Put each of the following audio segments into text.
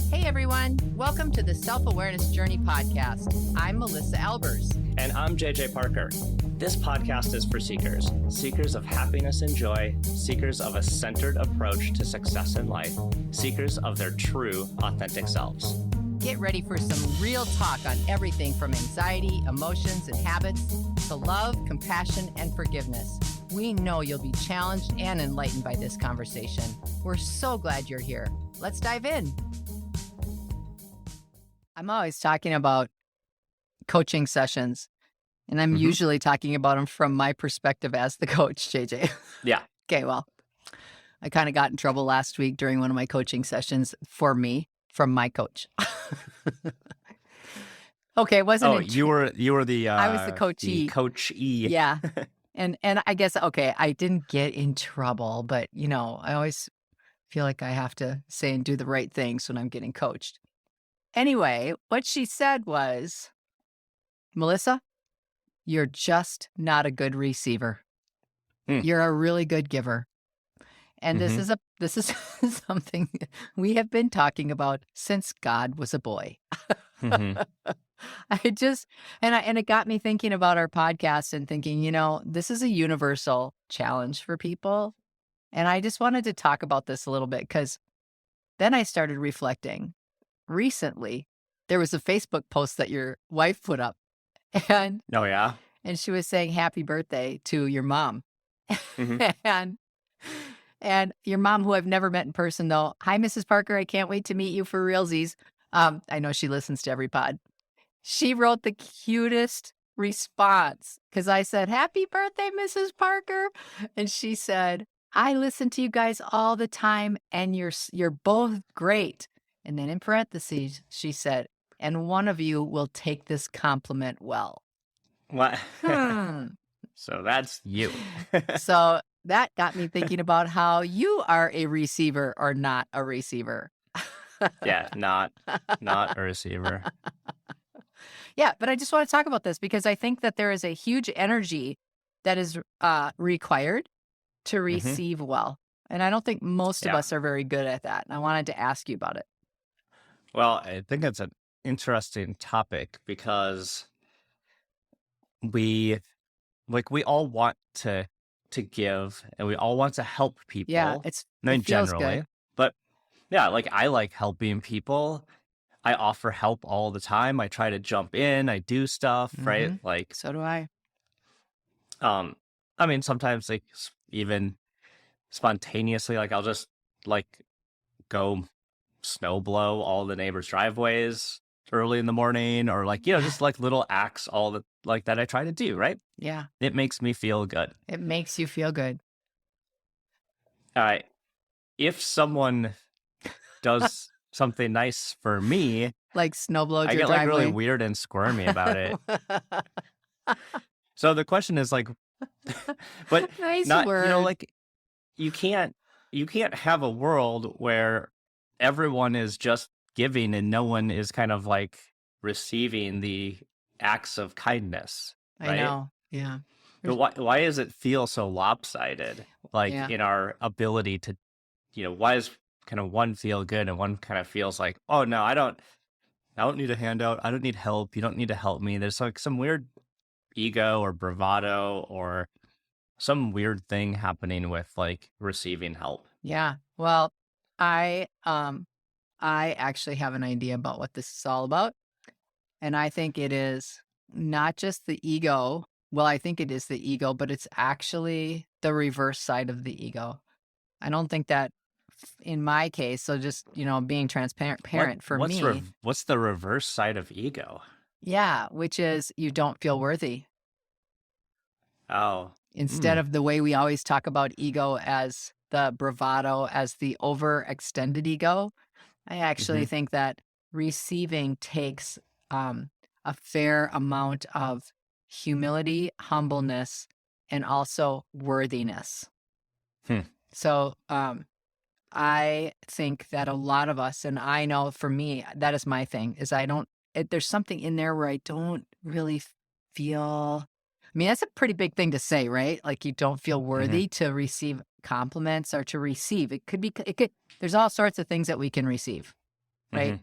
Hey everyone, welcome to the Self-Awareness Journey podcast. I'm Melissa Albers. And I'm JJ Parker. This podcast is for seekers, seekers of happiness and joy, seekers of a centered approach to success in life, seekers of their true, authentic selves. Get ready for some real talk on everything from anxiety, emotions, and habits to love, compassion, and forgiveness. We know you'll be challenged and enlightened by this conversation. We're so glad you're here. Let's dive in. I'm always talking about coaching sessions, and I'm usually talking about them from my perspective as the coach, JJ. Yeah. Okay, well, I kind of got in trouble last week during one of my coaching sessions from my coach. Okay, it wasn't. Oh, you were the. I was the coachee. The coachee. Yeah, and I guess I didn't get in trouble, but I always feel like I have to say and do the right things when I'm getting coached. Anyway, what she said was, Melissa, you're just not a good receiver. You're a really good giver. And this is something we have been talking about since God was a boy. And it got me thinking about our podcast and thinking, this is a universal challenge for people. And I just wanted to talk about this a little bit because then I started reflecting. Recently, there was a Facebook post that your wife put up. And Oh, yeah? and she was saying happy birthday to your mom. And your mom, who I've never met in person, though. Hi, Mrs. Parker. I can't wait to meet you for realsies. I know she listens to every pod. She wrote the cutest response because I said, happy birthday, Mrs. Parker. And she said, I listen to you guys all the time and you're both great. And then in parentheses, she said, and one of you will take this compliment well. What? So that's you. So that got me thinking about how you are a receiver or not a receiver. Yeah, not a receiver. Yeah, but I just want to talk about this because I think that there is a huge energy that is required to receive well. And I don't think most of us are very good at that. And I wanted to ask you about it. Well, I think it's an interesting topic because we all want to give and we all want to help people. Yeah, it feels generally. good. But yeah, I like helping people. I offer help all the time. I try to jump in. I do stuff, right? So do I. I mean, sometimes even spontaneously, I'll just go snow blow all the neighbors' driveways early in the morning, or just little acts that I try to do, right? Yeah. It makes me feel good. It makes you feel good. All right. If someone does something nice for me, Like snowblow I your get driveway. really weird and squirmy about it. So the question is but Nice not, word. you can't have a world where everyone is just giving and no one is kind of receiving the acts of kindness. Right? I know. Yeah. But why does it feel so lopsided? In our ability to, why does kind of one feel good and one kind of feels like, oh no, I don't need a handout. I don't need help. You don't need to help me. There's some weird ego or bravado or some weird thing happening with receiving help. Yeah. Well, I actually have an idea about what this is all about. And I think it is not just the ego. Well, I think it is the ego, but it's actually the reverse side of the ego. I don't think that in my case, so just, being transparent for me. What's the reverse side of ego? Yeah, which is you don't feel worthy. Oh. Instead of the way we always talk about ego as the bravado, as the overextended ego, I actually think that receiving takes a fair amount of humility, humbleness, and also worthiness. So I think that a lot of us, and I know for me, that is my thing, is there's something in there where I don't really feel, I mean, that's a pretty big thing to say, right? Like you don't feel worthy to receive compliments or to receive. There's all sorts of things that we can receive. right? Mhm.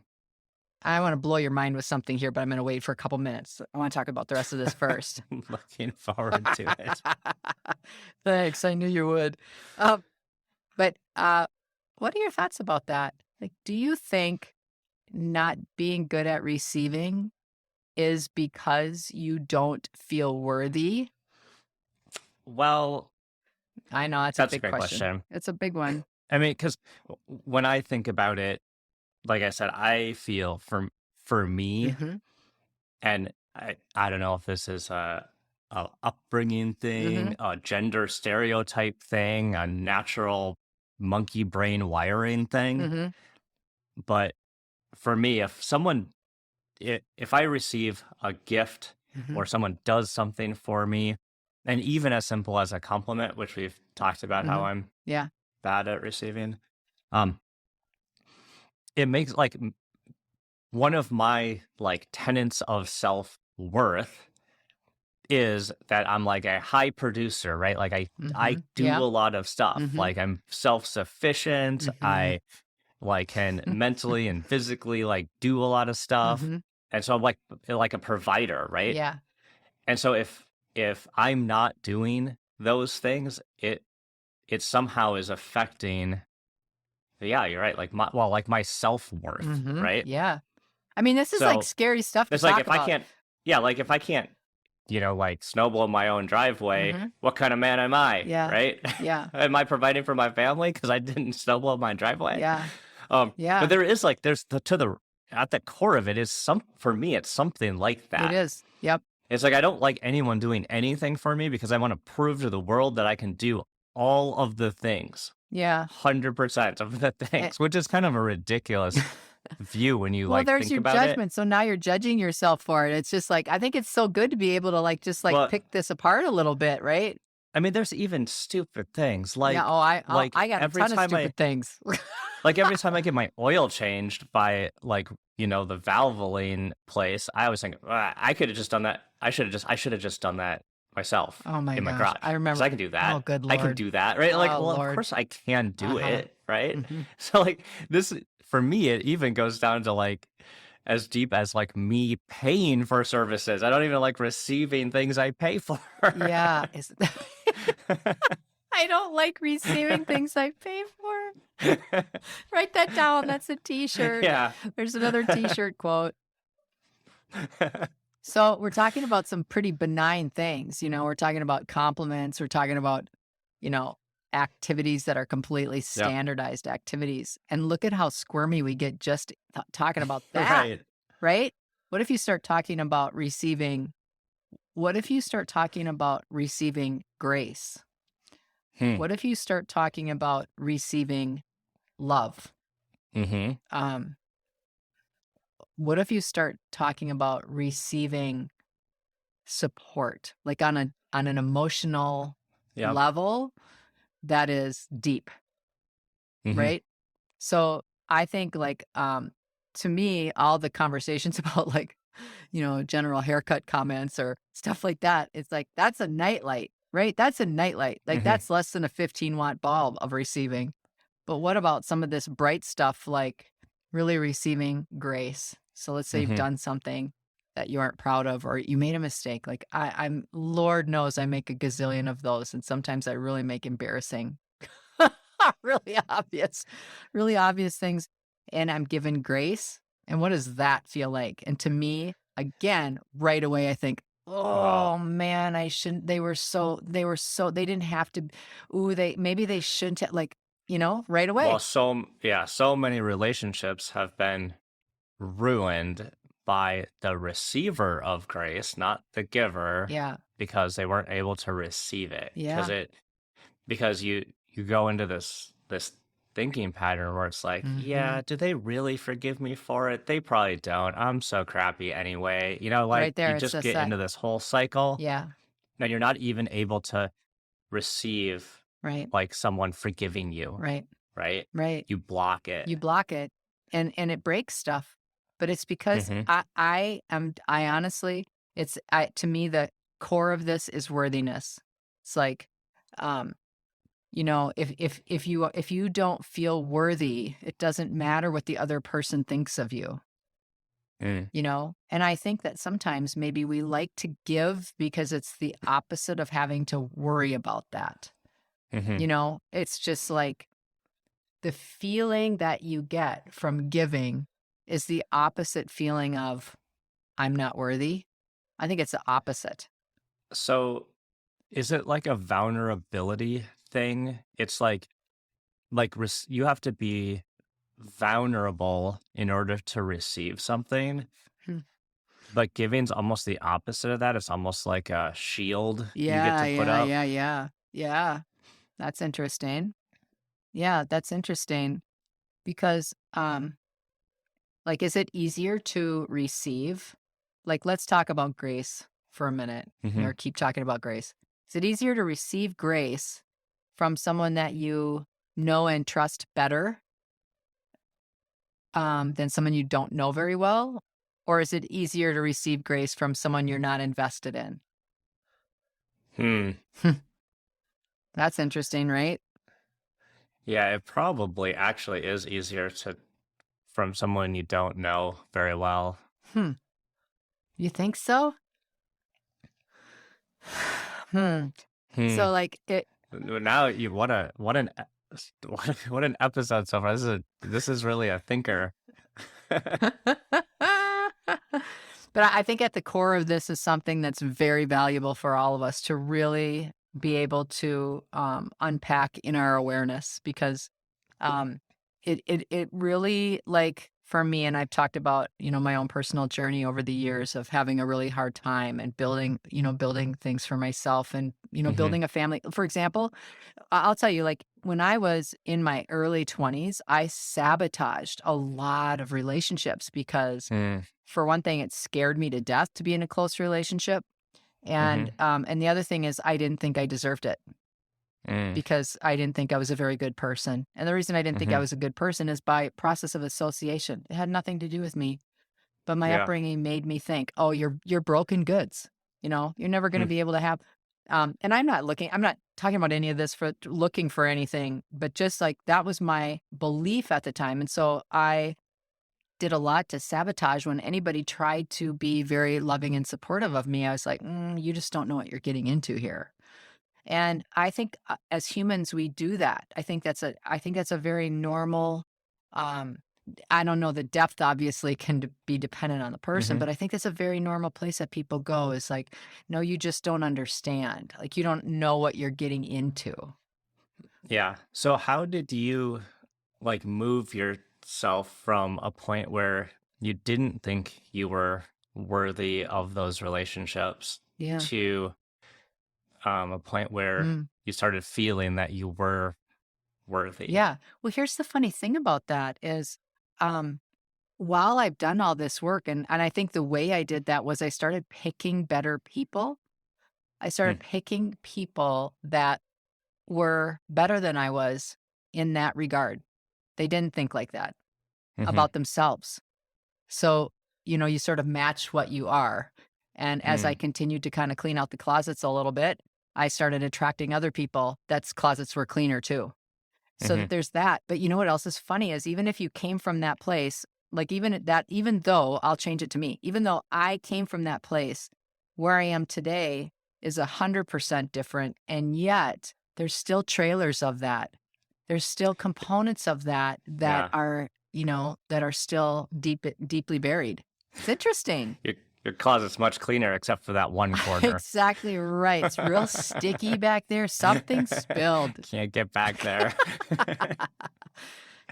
I want to blow your mind with something here, but I'm going to wait for a couple minutes. I want to talk about the rest of this first. Looking forward to it. Thanks. I knew you would. But what are your thoughts about that? Like, do you think not being good at receiving is because you don't feel worthy? Well, I know that's a that's a big great question. question. It's a big one. I mean, because when I think about it, like I said, I feel for me, Mm-hmm. and I don't know if this is a upbringing Mm-hmm. thing, a gender stereotype thing, a natural monkey brain wiring thing, Mm-hmm. but for me, if I receive a gift Mm-hmm. or someone does something for me, and even as simple as a compliment, which we've talked about Mm-hmm. how I'm Yeah. bad at receiving, um, it makes like one of my like tenets of self-worth is that I'm like a high producer, right? Like I Mm-hmm. do Yeah. a lot of stuff. Mm-hmm. Like I'm self-sufficient. Mm-hmm. I like can mentally and physically like do a lot of stuff. Mm-hmm. And so I'm like a provider, right? Yeah. And so if I'm not doing those things, it somehow is affecting, yeah, you're right, like my self-worth, Mm-hmm. right? Yeah. I mean, this is like So scary stuff to it's like talk if I about. can't, yeah, like if I can't, like snowball in my own driveway, Mm-hmm. what kind of man am I, Yeah. right? Yeah. Am I providing for my family because I didn't snowball in my driveway? Yeah. But Yeah. there is like there's the at the core of it is for me it's something like It that. is. Yep. It's like I don't like anyone doing anything for me because I want to prove to the world that I can do all of the things, Yeah. 100% of the Eh, things, which is kind of a ridiculous view when you well, like there's think your about it. judgment. So now you're judging yourself for it. It's just like, I think it's so good to be able to like, just like But pick this apart a little bit, right? I mean, there's even stupid things Yeah. Oh, like I got a ton of stupid things. every time I get my oil changed by like the Valvoline place, I always think I could have just done that. I should have just done that myself Oh my in my gosh. garage I because remember. I can do Oh, that. good I can Lord. do that, right? Like, Oh, well, of Lord. course I can do Uh-huh. it, right? Mm-hmm. So like this for me, it even goes down to like as deep as like me paying for services. I don't even like receiving things I pay for. Yeah. I don't like receiving things I pay for. Write that down. That's a t-shirt. Yeah. There's another t-shirt quote. So we're talking about some pretty benign things. We're talking about compliments. We're talking about, you know, activities that are completely Yep. standardized activities. And look at how squirmy we get just talking about that, Right. right? What if you start talking about receiving? What if you start talking about receiving grace? Hmm. What if you start talking about receiving love? Mm-hmm. Um, what if you start talking about receiving support, like on an emotional Yep. level that is deep, Mm-hmm. right? So I think like to me, all the conversations about like, general haircut comments or stuff like that, it's like that's a nightlight, right? That's a nightlight. Like Mm-hmm. that's less than a 15-watt bulb of receiving. But what about some of this bright stuff like really receiving grace? So let's say you've Mm-hmm. done something that you aren't proud of or you made a mistake. Like I'm Lord knows I make a gazillion of those. And sometimes I really make embarrassing, really obvious things. And I'm given grace. And what does that feel like? And to me, again, right away, I think, Well, oh man, I shouldn't. They didn't have to. Ooh, maybe they shouldn't have, like, right away. so many relationships have been ruined by the receiver of grace, not the giver, Yeah. because they weren't able to receive it. Yeah. Because you go into this thinking pattern where it's like, Hmm. yeah, do they really forgive me for it? They probably don't. I'm so crappy anyway. Like Right there. you It's just a get set. into this whole cycle Yeah. and you're not even able to receive Right. like someone forgiving you, Right. right? Right. You block it. You block it and it breaks stuff. But it's because Hmm. I honestly, to me, the core of this is worthiness. It's like, um, if you don't feel worthy, it doesn't matter what the other person thinks of you. Mm. And I think that sometimes maybe we like to give because it's the opposite of having to worry about that. Mm-hmm. It's just like the feeling that you get from giving is the opposite feeling of I'm not worthy. I think it's the opposite. So is it like a vulnerability thing? It's you have to be vulnerable in order to receive something, Hmm. but giving's almost the opposite of that. It's almost like a shield you get Yeah, to put yeah, up. yeah, yeah. Yeah. That's interesting. Yeah, that's interesting because like is it easier to receive? Like let's talk about grace for a minute Mm-hmm. or keep talking about grace. Is it easier to receive grace from someone that you know and trust better than someone you don't know very well? Or is it easier to receive grace from someone you're not invested in? Hmm. That's interesting, right? Yeah, it probably actually is easier to from someone you don't know very well. Hmm. You think so? Hmm. Hmm. So like it Now you what an episode so far. This is really a thinker. But I think at the core of this is something that's very valuable for all of us to really be able to unpack in our awareness because um, it really like for me, and I've talked about my own personal journey over the years of having a really hard time and building things for myself and Mm-hmm. building a family. For example, I'll tell you, like, when I was in my early 20s, I sabotaged a lot of relationships because, Mm. for one thing, it scared me to death to be in a close relationship, Mm-hmm. and the other thing is I didn't think I deserved it Mm. because I didn't think I was a very good person, and the reason I didn't think I Mm-hmm. was a good person is by process of association. It had nothing to do with me, but my Yeah. upbringing made me think, "Oh, you're broken goods. You're never gonna Mm. be able to have." And I'm not talking about any of this for looking for anything, but just like that was my belief at the time. And so I did a lot to sabotage when anybody tried to be very loving and supportive of me. I was like, you just don't know what you're getting into here. And I think as humans, we do that. I think that's a very normal, um, I don't know, the depth obviously can be dependent on the person, Mm-hmm. but I think that's a very normal place that people go is like, no, you just don't understand. Like, you don't know what you're getting into. Yeah. So how did you move yourself from a point where you didn't think you were worthy of those relationships Yeah. to a point where Mm. you started feeling that you were worthy? Yeah. Well, here's the funny thing about that is, um, while I've done all this work, and I think the way I did that was I started picking better people. I started picking people that were better than I was in that regard. They didn't think like that Mm-hmm. about themselves. So, you sort of match what you are. And as I Mm. continued to kind of clean out the closets a little bit, I started attracting other people that's closets were cleaner too. So Mm-hmm. that there's that. But you know what else is funny is even if you came from that place, like even though I'll change it to me, even though I came from that place, where I am today is 100% different. And yet there's still trailers of that. There's still components of that that Yeah. are, that are still deeply buried. It's interesting. Your closet's much cleaner except for that one corner. Exactly right. It's real sticky back there. Something spilled. Can't get back there.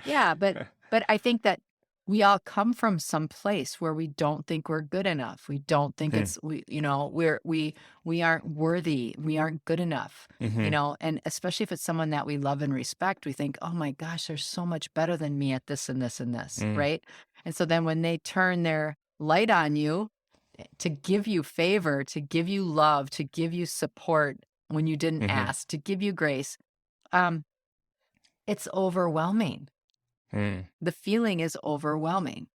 Yeah, but I think that we all come from some place where we don't think we're good enough. We don't think Hmm. it's we aren't worthy. We aren't good enough. Mm-hmm. And especially if it's someone that we love and respect, we think, "Oh my gosh, they're so much better than me at this and this and this," Mm. right? And so then when they turn their light on you to give you favor, to give you love, to give you support when you didn't Mm-hmm. ask, to give you grace, um, it's overwhelming. Mm. The feeling is overwhelming.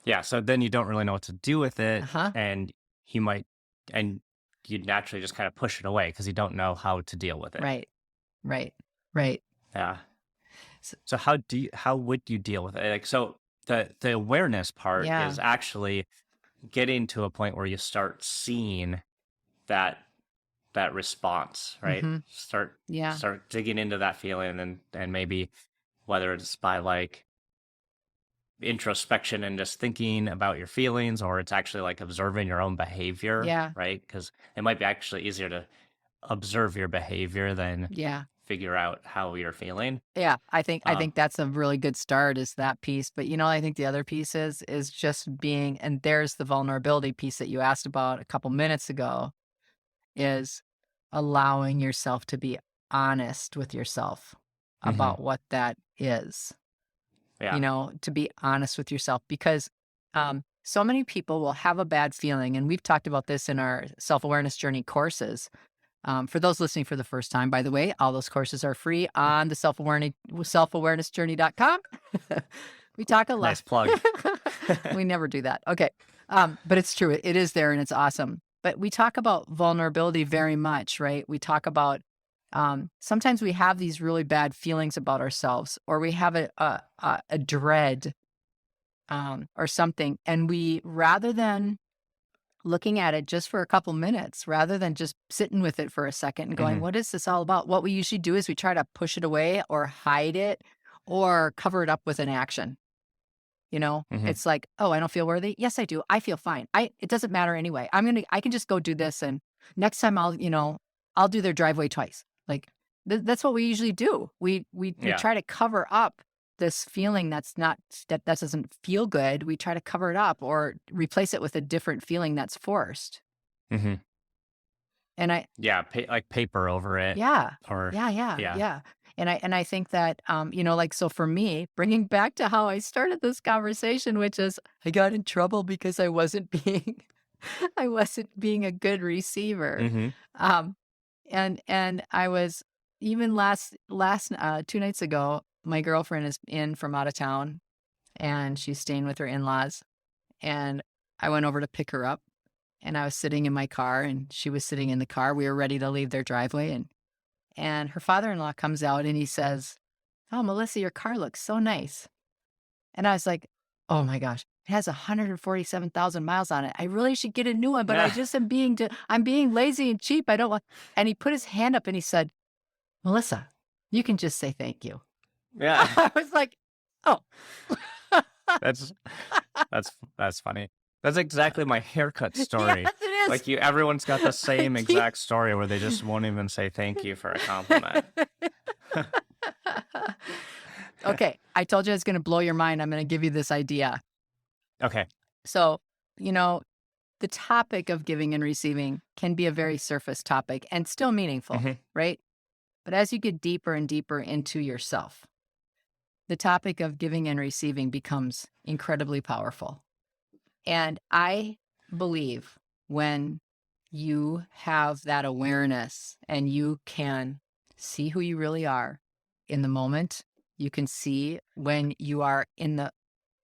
Yeah, so then you don't really know what to do with it, Uh-huh. and you might, and you naturally just kind of push it away because you don't know how to deal with it. Right. Right. Right. Yeah. So, So how would you deal with it? Like, so the awareness part yeah. is actually getting to a point where you start seeing that that response, right? Mm-hmm. Start Yeah. start digging into that feeling, and maybe whether it's by like introspection and just thinking about your feelings, or it's actually like observing your own behavior, Yeah. right? Because it might be actually easier to observe your behavior than Yeah. figure out how you're feeling. Yeah, I think Um, that's a really good start is that piece, but, I think the other piece is just being and there's the vulnerability piece that you asked about a couple minutes ago, is allowing yourself to be honest with yourself mhm, about what that is, yeah. to be honest with yourself because, so many people will have a bad feeling, and we've talked about this in our self-awareness journey courses. For those listening for the first time, by the way, all those courses are free on the self-awarenessjourney.com. We talk a lot. Nice plug. We never do that. Okay. But it's true. It is there and it's awesome. But we talk about vulnerability very much, right? We talk about sometimes we have these really bad feelings about ourselves, or we have a dread or something. And we, rather than looking at it just for a couple minutes rather than just sitting with it for a second and going, Mhm, what is this all about? What we usually do is we try to push it away or hide it or cover it up with an action. mhm, It's like, oh, I don't feel worthy. Yes, I do. I feel fine. It doesn't matter anyway. I can just go do this. And next time I'll do their driveway twice. Like that's what we usually do. We yeah. try to cover up this feeling that doesn't feel good. We try to cover it up or replace it with a different feeling that's forced. Mhm. And I Yeah, like paper over it, Yeah. or Yeah, yeah, yeah. yeah. And I think that, like, so for me, bringing back to how I started this conversation, which is I got in trouble because I wasn't being I wasn't being a good receiver. Mhm, Um, and I was even last 2 nights ago, my girlfriend is in from out of town, and she's staying with her in-laws, and I went over to pick her up, and I was sitting in my car, and she was sitting in the car. We were ready to leave their driveway, and her father-in-law comes out and he says, "Oh, Melissa, your car looks so nice." And I was like, "Oh my gosh, it has 147,000 miles on it. I really should get a new one, but I yeah. just I'm being lazy and cheap. I don't want." And he put his hand up and he said, "Melissa, you can just say thank you." Yeah. I was like, "Oh." That's that's funny. That's exactly my haircut Yes, story. it is. Like, everyone's got the I same keep exact story where they just won't even say thank you for a compliment. Okay, I told you I was gonna blow your mind. I'm gonna give you this idea. Okay. So, you know, the topic of giving and receiving can be a very surface topic and still meaningful, Mhm, right? But as you get deeper and deeper into yourself, the topic of giving and receiving becomes incredibly powerful. And I believe when you have that awareness and you can see who you really are in the moment, you can see when you are in the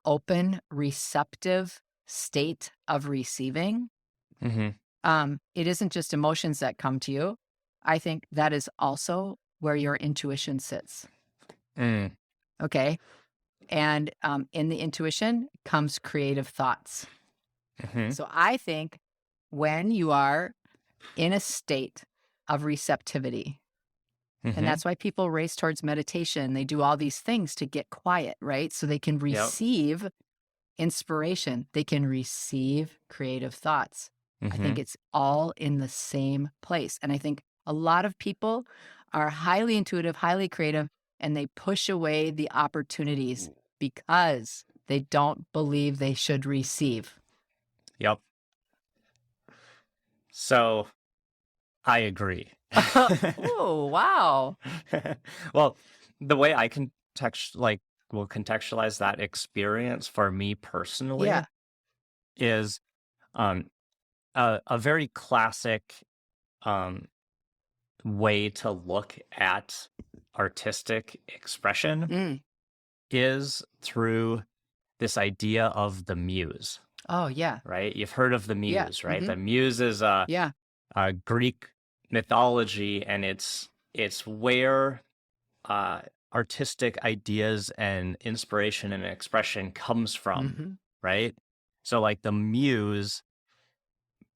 open, receptive state of receiving. mhm, It isn't just emotions that come to you. I think that is also where your intuition sits. mm, Okay. And in the intuition comes creative thoughts. mhm, So I think when you are in a state of receptivity, and mhm. that's why people race towards meditation, they do all these things to get quiet, right? So they can Yep. receive inspiration, they can receive creative thoughts. I think Mhm. it's all in the same place. And I think a lot of people are highly intuitive, highly creative, and they push away the opportunities because they don't believe they should receive. Yep. So, I agree. Oh, wow. Well, the way I will contextualize that experience for me Yeah. personally is, um, a very classic, um, way to look at artistic expression Mm. is through this idea of the muse, Oh, yeah. right? You've heard of the Yeah. muse, right? Hmm. The muse is a, Yeah. a Greek mythology, and it's it's where artistic ideas and inspiration and expression comes from, right? So like the muse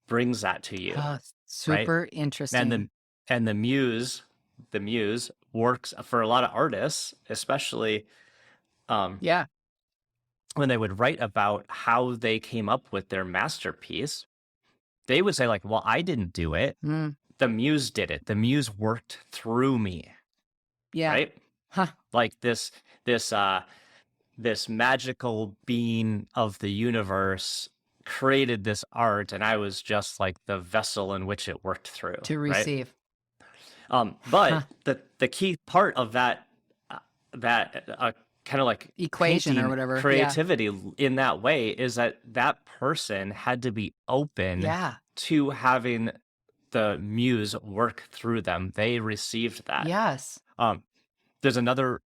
brings that to you, Oh, right? super interesting. And the muse works for a lot of artists, especially Yeah. when they would write about how they came up with their masterpiece. They would say like, well, I didn't do it. Mm. The muse did it. The muse worked through me. Yeah. Right? Huh. Like this magical being of the universe created this art, and I was just like the vessel in which it worked through. To Right? receive. But the key part of that kind of like Equation or whatever. creativity in that way is that person had to be open to having the muse work through them. They received that. Yes. There's another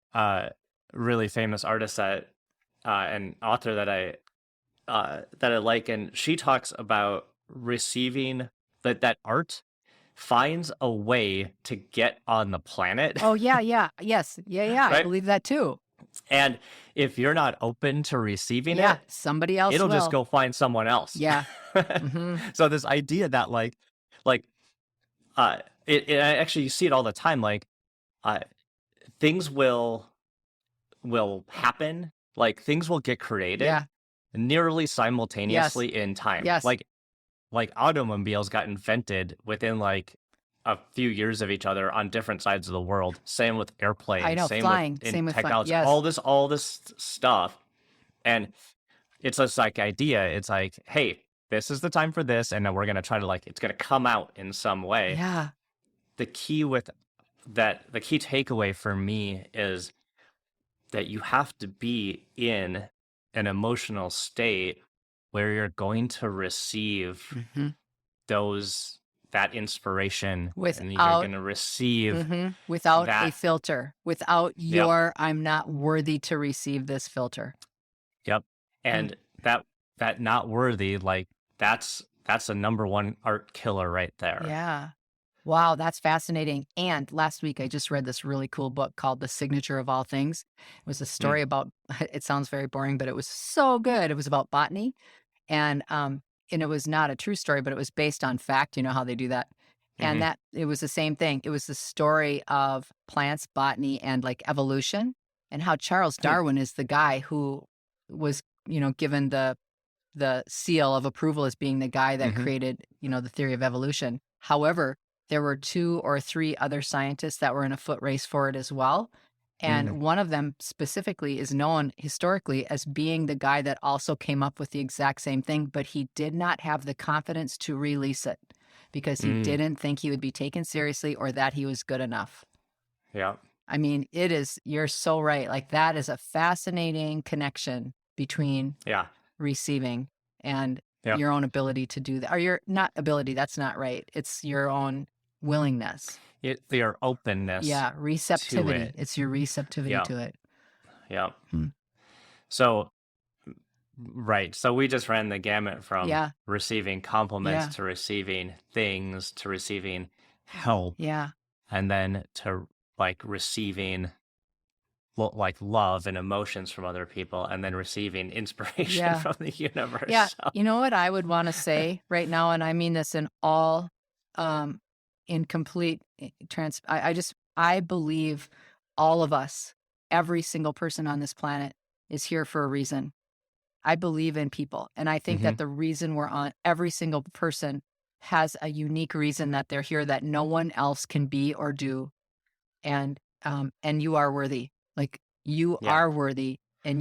really famous artist and author that I like, and she talks about receiving that art finds a way to get on the planet. Oh, yeah. Yes. Yeah. Right? I believe that too. And if you're not open to receiving it, somebody else it'll will. just go find someone else. Yeah. So this idea that it actually, you see it all the time. Like things will happen. Like things will get created nearly simultaneously in time. Yes. Like automobiles got invented within like a few years of each other on different sides of the world. Same with airplanes. I know, same flying. With same with technology. Yes. All this stuff, and it's this like idea. It's like, hey, this is the time for this, and then we're gonna try to like it's gonna come out in some way. Yeah. The key takeaway for me is that you have to be in an emotional state where you're going to receive that inspiration, and you're going to receive without a filter, without your I'm not worthy to receive this filter. Yep. And that not worthy, like that's a number one art killer right there. Yeah. Wow, that's fascinating. And last week I just read this really cool book called The Signature of All Things. It was a story about, it sounds very boring, but it was so good. It was about botany. And it was not a true story, but it was based on fact. You know how they do that. And that it was the same thing. It was the story of plants, botany, and like evolution, and how Charles Darwin is the guy who was, given the seal of approval as being the guy that created, the theory of evolution. However, there were 2 or 3 other scientists that were in a foot race for it as well. And one of them specifically is known historically as being the guy that also came up with the exact same thing, but he did not have the confidence to release it because he didn't think he would be taken seriously or that he was good enough. Yeah. I mean, you're so right. Like that is a fascinating connection between receiving and your own ability to do that. Or your not ability, that's not right. It's your own willingness. Your openness. Yeah, receptivity. To it. It's your receptivity to it. Yeah. So, right. So we just ran the gamut from receiving compliments to receiving things to receiving help. Yeah. And then to like receiving like love and emotions from other people, and then receiving inspiration from the universe. Yeah. So. You know what I would want to say right now, and I mean this in all in complete I believe all of us, every single person on this planet is here for a reason. I believe in people. And I think that the reason we're on, every single person has a unique reason that they're here that no one else can be or do. And you are worthy. Like you are worthy, and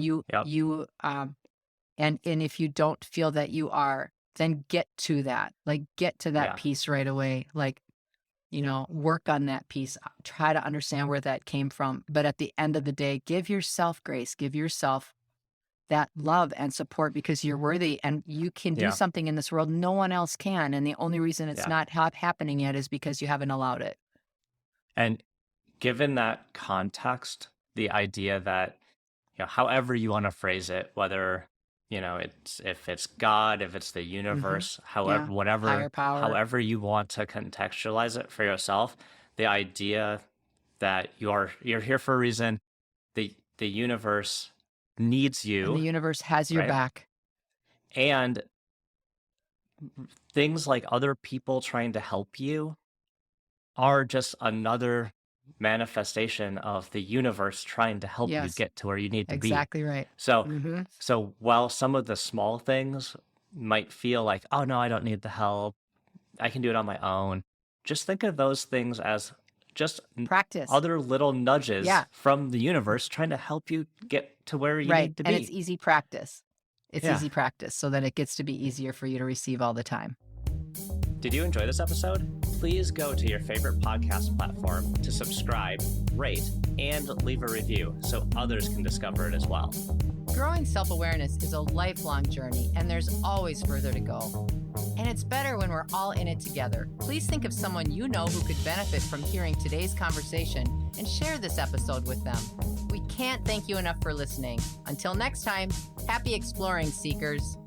and if you don't feel that you are, then get to that, piece right away. Like, work on that piece, try to understand where that came from. But at the end of the day, give yourself grace, give yourself that love and support because you're worthy and you can do something in this world no one else can. And the only reason it's not happening yet is because you haven't allowed it. And given that context, the idea that, however you want to phrase it, whether, if it's God, if it's the universe, however, whatever, higher power, however you want to contextualize it for yourself, the idea that you're here for a reason. The universe needs And you, the universe has your right? back. And things like other people trying to help you are just another manifestation of the universe trying to help you Yes, get to where you need to be. exactly right. So, Mhm. so while some of the small things might feel like, oh no, I don't need the help, I can do it on my own. Just think of those things as just Practice. other little nudges Yeah. from the universe trying to help you get to where you Right. need to And be. it's easy practice. It's Yeah. easy practice so that it gets to be easier for you to receive all the time. Did you enjoy this episode? Please go to your favorite podcast platform to subscribe, rate, and leave a review so others can discover it as well. Growing self-awareness is a lifelong journey, and there's always further to go. And it's better when we're all in it together. Please think of someone you know who could benefit from hearing today's conversation and share this episode with them. We can't thank you enough for listening. Until next time, happy exploring, seekers.